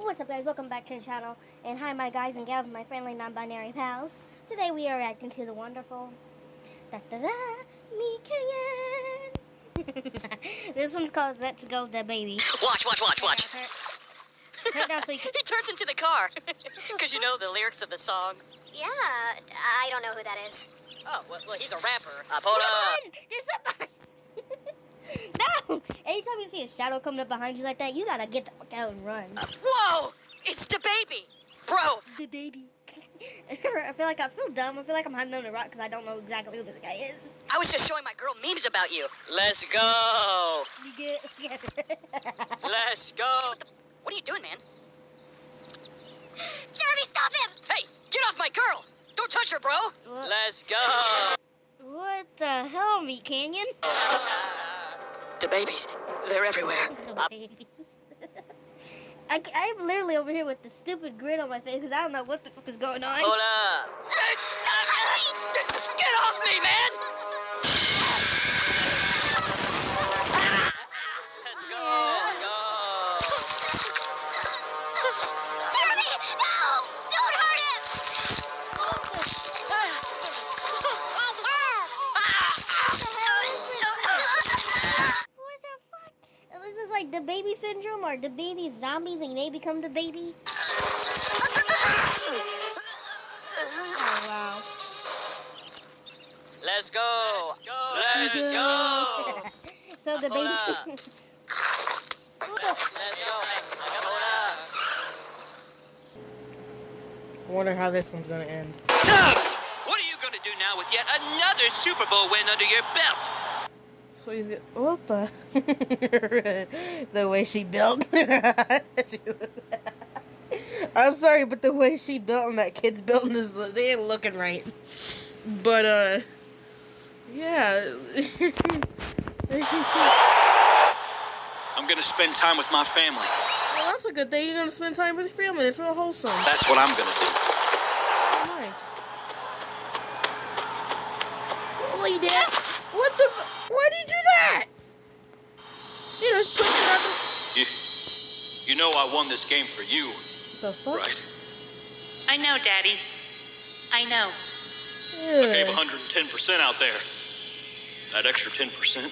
What's up, guys? Welcome back to the channel. And hi, my guys and gals, my friendly non-binary pals. Today we are reacting to the wonderful me Kenyan. This one's called Let's Go the Baby. Watch. Turn down so you can... He turns into the car. Because you know the lyrics of the song. Yeah, I don't know who that is. Oh, well he's a rapper. Run! There's somebody! No! Anytime you see a shadow coming up behind you like that, you gotta get the fuck out and run. Whoa! It's the baby! Bro! The baby. I feel dumb. I feel like I'm hiding under a rock because I don't know exactly who this guy is. I was just showing my girl memes about you. Let's go! Let's go! What are you doing, man? Jeremy, stop him! Hey, get off my girl! Don't touch her, bro! What? Let's go! What the hell, Meat Canyon? The babies, they're everywhere. I'm literally over here with the stupid grin on my face because I don't know what the fuck is going on. Hold up. Get off me, man! Let's go. Jeremy, no! Don't hurt him! What the fuck? Is this like the baby syndrome or the baby zombies and they become the baby? Oh, wow. Let's go. Let's go. So the baby... Let's go. I wonder how this one's gonna end. So, what are you gonna do now with yet another Super Bowl win under your belt? So he's get, what the? The way she built. I'm sorry, but the way she built and that kid's building is they ain't looking right. But yeah. I'm gonna spend time with my family. Well, that's a good thing. You're gonna spend time with your family. That's real wholesome. That's what I'm gonna do. Nice. Holy Dad. What the why did you do that? You know, just put it You know I won this game for you, the fuck? right? I know, Daddy. I know. I gave 110% out there. That extra 10%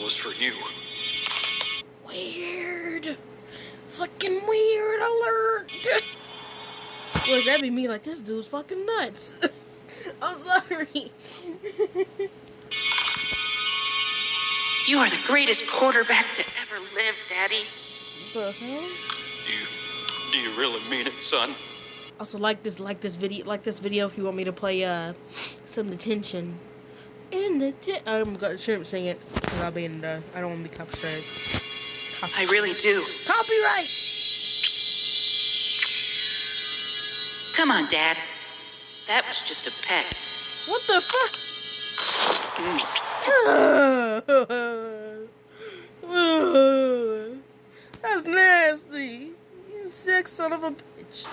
was for you. Weird. Fucking weird alert. Well, that'd be me like, this dude's fucking nuts. I'm sorry. You are the greatest quarterback to ever live, Daddy. What the hell? Do you really mean it, son? Also, like this video if you want me to play some detention. In the I'm gonna shouldn't sing it because I'll be in the I don't want to be copyrighted. I really do. Copyright. Come on, Dad. That was just a peck. What the fuck? That's nasty. You sick son of a bitch.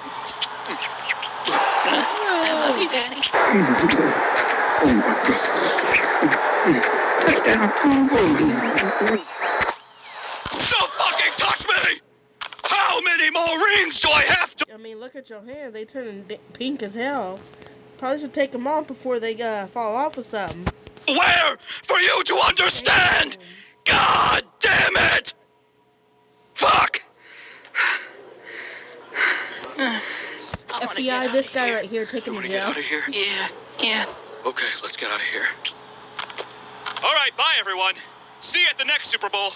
I love you, Daddy. Don't fucking touch me! How many more rings do I have to? I mean, look at your hands. They turning pink as hell. Probably should take them off before they fall off or something. Where for you to understand? God damn it! Fuck! FBI, this guy right here, take him to Get jail. out of here. Yeah. Okay, let's get out of here. All right, bye everyone. See you at the next Super Bowl.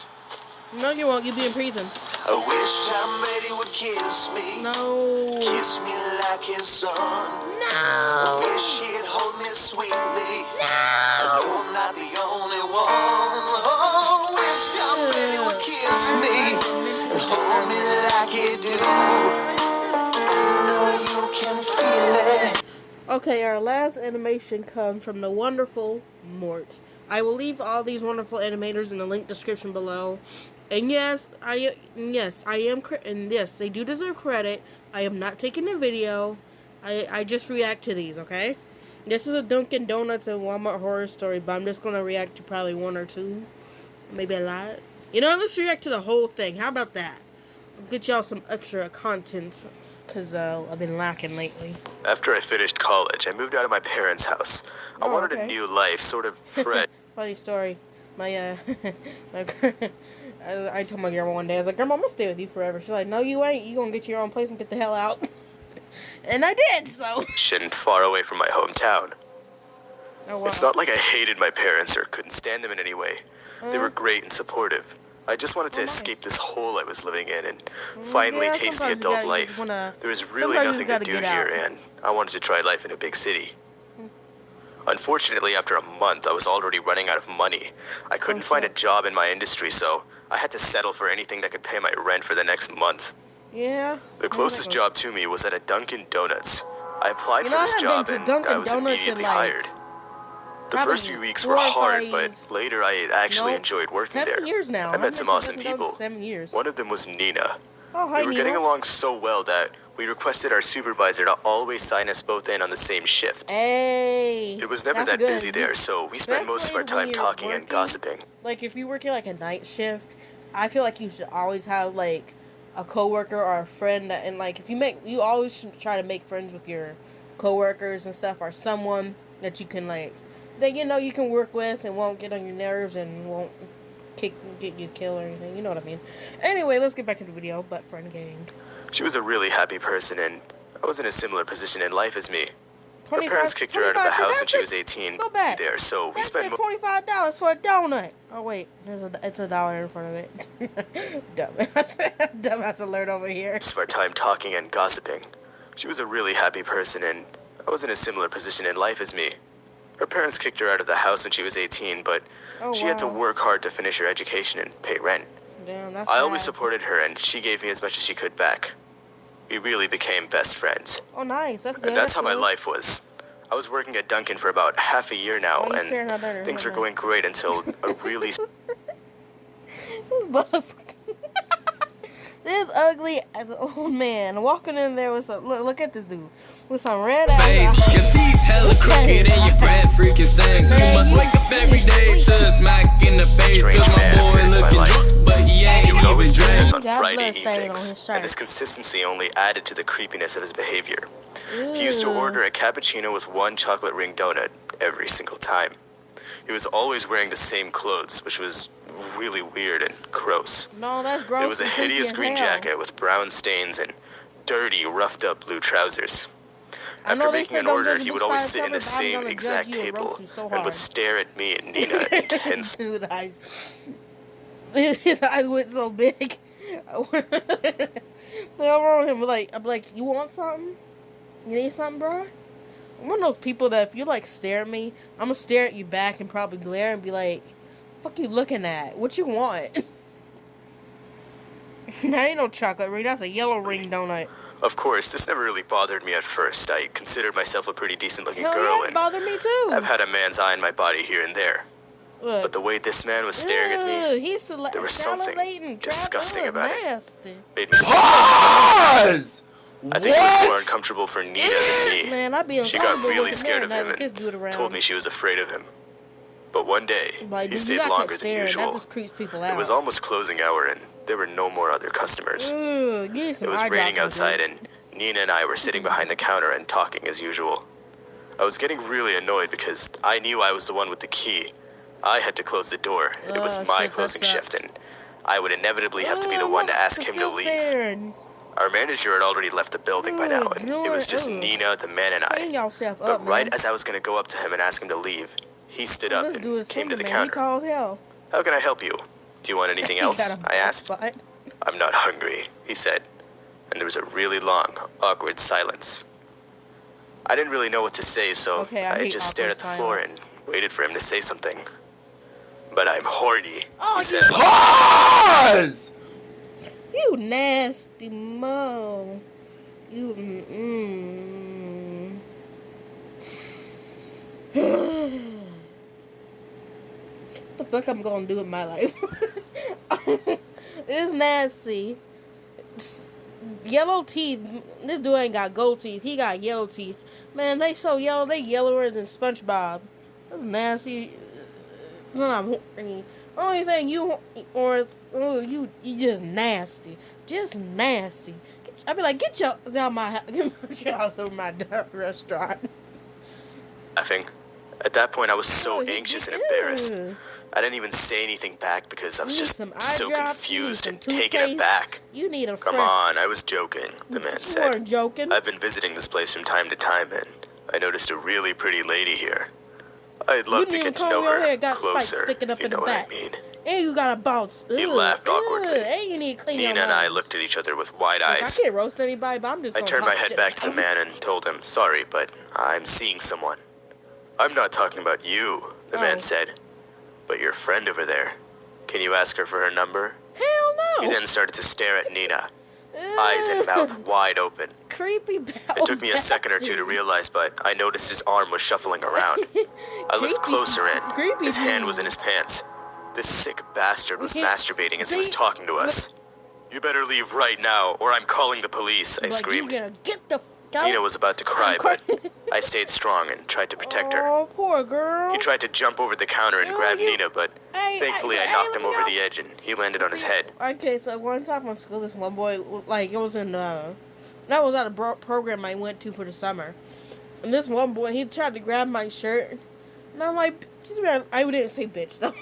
No, you won't. You'll be in prison. I wish Tom Brady would kiss me. No. Kiss me like his son. No. I wish he'd hold me sweetly. No. I know I'm not the only one. Oh, wish Tom Brady would kiss me and hold me like he do. I know you can feel it. Okay, our last animation comes from the wonderful Mort. I will leave all these wonderful animators in the link description below. And yes, I am, and yes, they do deserve credit. I am not taking the video. I just react to these, okay? This is a Dunkin Donuts and Walmart horror story, but I'm just gonna react to probably one or two, maybe a lot. You know, let's react to the whole thing. How about that? get y'all some extra content, because I've been lacking lately. After I finished college, I moved out of my parents' house. I Oh, wanted okay. a new life, sort of fresh. Funny story. My I told my grandma one day, I was like, Grandma, I'm gonna stay with you forever. She's like, no, you ain't. You gonna get your own place and get the hell out. And I did, so. And far away from my hometown. Oh, wow. It's not like I hated my parents or couldn't stand them in any way. They were great and supportive. I just wanted to escape this hole I was living in and finally Yeah, taste the sometimes you adult gotta- you life. just wanna- There was really sometimes you nothing just to do gotta get here, out. and I wanted to try life in a big city. Unfortunately, after a month, I was already running out of money. I couldn't find a job in my industry, so I had to settle for anything that could pay my rent for the next month. Yeah. The closest job to me was at a Dunkin Donuts. I applied You for know, I this haven't job been to and Dunkin' I was Donuts in, immediately like, hired. The probably first few weeks 4 were or hard, 5 but later I actually Nope. enjoyed working 7 there. years now. I I've met been some to awesome Dunkin' Donuts people. 7 years. One of them was Nina. Oh, hi, We were Nina. getting along so well that we requested our supervisor to always sign us both in on the same shift. Hey. It was never that's that good. busy there, so we spent most of our Especially when time you're talking and working, gossiping. Like, if you're working, like, a night shift, I feel like you should always have, like, a coworker or a friend that, and, like, you always should try to make friends with your coworkers and stuff, or someone that you can, like, that, you know, you can work with and won't get on your nerves and won't get you killed or anything, you know what I mean. Anyway, let's get back to the video, Butt Friend Gang. She was a really happy person, and I was in a similar position in life as me. Her 25 parents kicked her out of the house when she was that's 18 Go back. there, so we That's spent $25 for a donut. Oh wait, it's $1 in front of it. Dumbass alert over here. most of our time talking and gossiping. She was a really happy person, and I was in a similar position in life as me. Her parents kicked her out of the house when she was 18, but she had to wow. work hard to finish her education and pay rent. Damn, that's I always sad. supported her, and she gave me as much as she could back. We really became best friends. Oh, nice. That's good. And that's how my good. life was. I was working at Dunkin' for about half a year now, Oh, you staring at her. and things were Hold going on. great until a really This motherfucker. This ugly old man walking in there with some. Look at this dude with some red face. eyes. Your teeth hella crooked and your breath freaking stinks. You must wake up every day to a smack in the face. strange Cause my man boy appeared in my looking life. drunk, but he ain't He would always even visit us drunk. on He got Friday blood stain on evenings, his shirt. and this consistency only added to the creepiness of his behavior. He used to order a cappuccino with 1 chocolate ring donut every single time. He was always wearing the same clothes, which was really weird and gross. No, that's gross. It was a and creepy hideous as green hell. jacket with brown stains and dirty, roughed-up blue trousers. I know After they making said an don't order, judge a he book would by always its sit in cover, the but I'm same gonna exact judge you and table roast you so and hard. would stare at me and Nina intense. Dude, his eyes went so big. They all wrong him. I'm like, you want something? You need something, bro? I'm one of those people that if you like stare at me, I'm gonna stare at you back and probably glare and be like, "Fuck you looking at? What you want?" That ain't no chocolate ring. That's a yellow ring donut. Of course, this never really bothered me at first. I considered myself a pretty decent-looking Hell girl, yeah, it and bothered me too. I've had a man's eye in my body here and there. Look. But the way this man was staring at me He's there was something salivating, disgusting about it. nasty. made me so Pause! I think it was more uncomfortable for Nina than me. Man, I'd be She got uncomfortable really with a scared man of him having his dude and around. told me she was afraid of him. But one day, Like, he dude, you stayed gotta longer keep than staring. usual. That just creeps people out. It was almost closing hour and there were no more other customers. Ugh, give me some It was eye raining drops, outside dude. and Nina and I were sitting behind the counter and talking as usual. I was getting really annoyed because I knew I was the one with the key. I had to close the door, and it was Oh, my shit, that closing shift, sucks. and I would inevitably have to be the one to ask him to Still leave. staring. Our manager had already left the building by now, and it was just Ugh. Nina, the man, and Clean I. yourself But up, right man. as I was going to go up to him and ask him to leave, he stood up This dude and is came to the simple, man. He counter. calls hell. How can I help you? Do you want anything He else? got a I asked. spot. I'm not hungry, he said, and there was a really long, awkward silence. I didn't really know what to say, so Okay, I I hate just stared at the awkward floor and silence. waited for him to say something. But I'm horny, Oh, he said. Pause! You nasty mo. You What the fuck I'm gonna do with my life? It's nasty. Yellow teeth. This dude ain't got gold teeth. He got yellow teeth. Man, they so yellow. They yellower than SpongeBob. That's nasty. I'm horny. Only thing you or you just nasty. Just nasty. I'd be like, get your out my house. Get your house over my restaurant. Laughing. At that point, I was so Oh, anxious and ew. embarrassed. I didn't even say anything back because I was You need just some eye so drops, you need confused some and taken toothpaste. aback. You need a Come fresh. on, I was joking, the man You said. weren't joking. I've been visiting this place from time to time, and I noticed a really pretty lady here. I'd love to didn't get to comb know your her hair, got spikes closer, sticking if up you in know the what I back. mean. And you got a bounce. He laughed awkwardly. And you need to clean Nina your and I nose. looked at each other with wide Look, I eyes. can't roast anybody, but I'm just I gonna turned talk my head shit back to the about man and told him, sorry, but I'm seeing someone. I'm not talking about you, the Oh. man said, but your friend over there. Can you ask her for her number? Hell no. He then started to stare at Nina, eyes and mouth wide open. Creepy bastard. It took me a second or two to realize, but I noticed his arm was shuffling around. I looked closer in. Creepy His hand dude. was in his pants. This sick bastard was Okay, masturbating as he was see, talking to us. You better leave right now, or I'm calling the police, I Like, screamed. you gotta get the f out. Nina was about to cry, I'm but crying. I stayed strong and tried to protect her. Oh, poor girl. He tried to jump over the counter and Oh, grab you- Nina, but Hey, thankfully hey, I hey, knocked let him me over go. the edge and he landed on his head. Okay, so one time in school, this one boy, like, it was in, that was at a program I went to for the summer. And this one boy, he tried to grab my shirt. And I'm like, I didn't say bitch, though.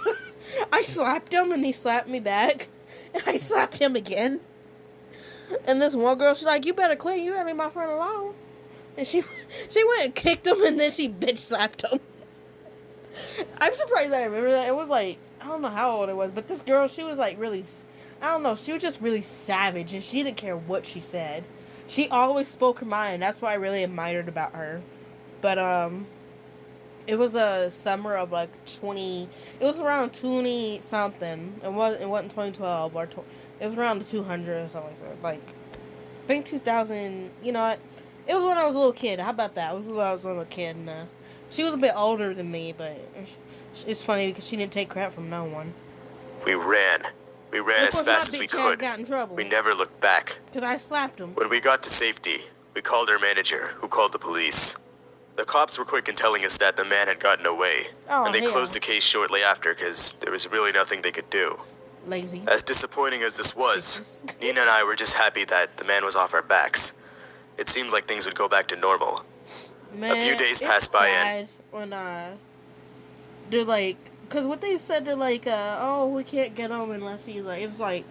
I slapped him, and he slapped me back. And I slapped him again. And this one girl, she's like, you better quit. You gotta leave my friend alone. And she went and kicked him, and then she bitch slapped him. I'm surprised I remember that. It was like, I don't know how old it was, but this girl, she was like really, I don't know, she was just really savage, and she didn't care what she said. She always spoke her mind. That's what I really admired about her. But, it was a summer of like it was around 20 something. It wasn't 2012 or it was around the 200 or something like that. Like, I think 2000, you know what? It was when I was a little kid. How about that? It was when I was a little kid. And, she was a bit older than me, but it's funny because she didn't take crap from no one. We ran. We ran as fast as we could. Got in trouble We never looked back. because I slapped him. When we got to safety, we called our manager, who called the police. The cops were quick in telling us that the man had gotten away, Oh, and they hell. closed the case shortly after because there was really nothing they could do. Lazy. As disappointing as this was, Nina and I were just happy that the man was off our backs. It seemed like things would go back to normal. Man, few days it's passed by and- sad when they're like, because what they said, they're like, oh, we can't get him unless he like, it's like,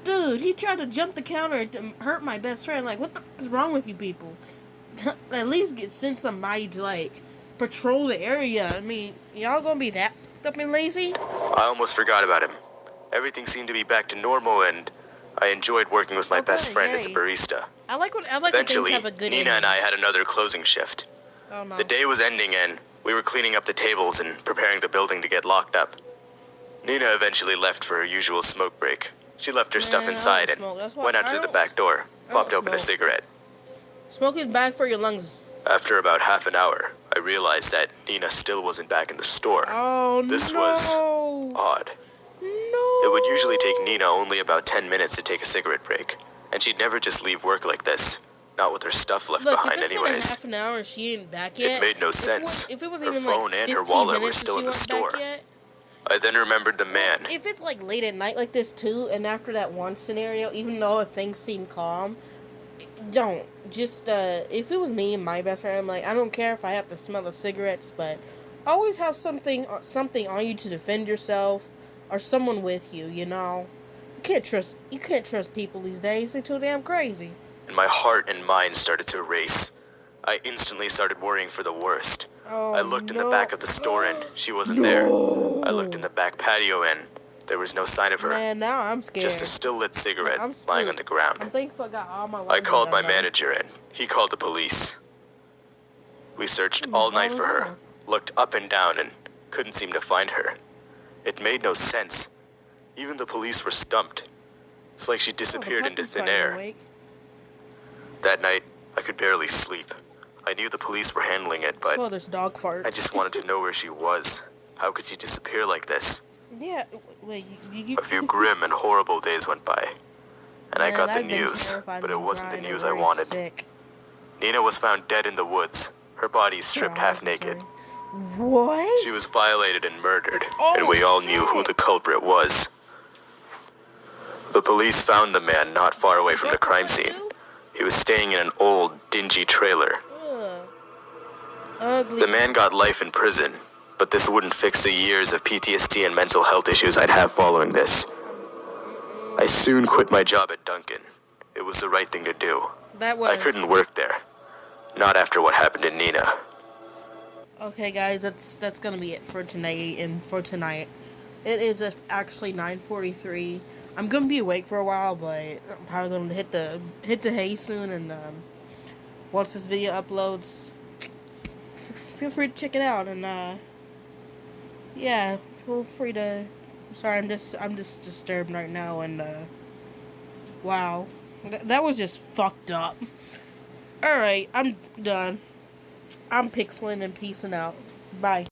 dude, he tried to jump the counter to hurt my best friend. Like, what the f is wrong with you people? At least send somebody to like patrol the area. I mean, y'all gonna be that f***ed up and lazy? I almost forgot about him. Everything seemed to be back to normal, and I enjoyed working with my best Okay, friend as a yay. barista. I like when things Eventually, have a good Nina and I had another closing shift. Oh no. The day was ending, and we were cleaning up the tables and preparing the building to get locked up. Nina eventually left for her usual smoke break. She left her stuff Man, I inside don't and smoke. That's why went out I to the don't- back door, I don't popped open a smoke. cigarette. Smoke is bad for your lungs. After about half an hour, I realized that Nina still wasn't back in the store. Oh This no. was odd. No. It would usually take Nina only about 10 minutes to take a cigarette break, and she'd never just leave work like this, not with her stuff left Look, behind if it's been anyways. half an hour and she ain't back yet. It made no if it sense. If it was Her even phone like and her 15 wallet were minutes still and in she the wasn't store. back yet, I then remembered the man. if it's like late at night like this too, and after that one scenario, even though things seem calm, don't just if it was me and my best friend, I'm like, I don't care if I have to smell the cigarettes, but always have something on you to defend yourself or someone with you. You know, you can't trust people these days. They're too damn crazy. And my heart and mind started to race. I instantly started worrying for the worst. Oh, I looked in the no. back of the store and she wasn't there. I looked in the back patio and there was no sign of her. Man, now I'm scared. Just a still lit cigarette I'm lying on the ground. I'm thankful I got all my I laundry called done, my though. manager and he called the police. We searched all night for her, looked up and down and couldn't seem to find her. It made no sense. Even the police were stumped. It's like she disappeared into thin air. That night, I could barely sleep. I knew the police were handling it, but Well, there's dog farts. I just wanted to know where she was. How could she disappear like this? Yeah, wait, you A few grim and horrible days went by, and I Man, got the I've been news, terrified but and it wasn't the crying news and I very wanted. sick. Nina was found dead in the woods, her body stripped Oh, half I'm naked. sorry. What? She was violated and murdered, Oh, and we all knew who shit. the culprit was. The police found the man not far away from the crime scene. He was staying in an old, dingy trailer. Ugly. The man got life in prison, but this wouldn't fix the years of PTSD and mental health issues I'd have following this. I soon quit my job at Dunkin. It was the right thing to do. I couldn't work there. Not after what happened to Nina. Okay, guys, that's gonna be it for tonight. It is actually 9:43. I'm gonna be awake for a while, but I'm probably gonna hit the hay soon. And once this video uploads, feel free to check it out. And yeah, feel free to. Sorry, I'm just disturbed right now. And wow, that was just fucked up. All right, I'm done. I'm pixeling and peacing out. Bye.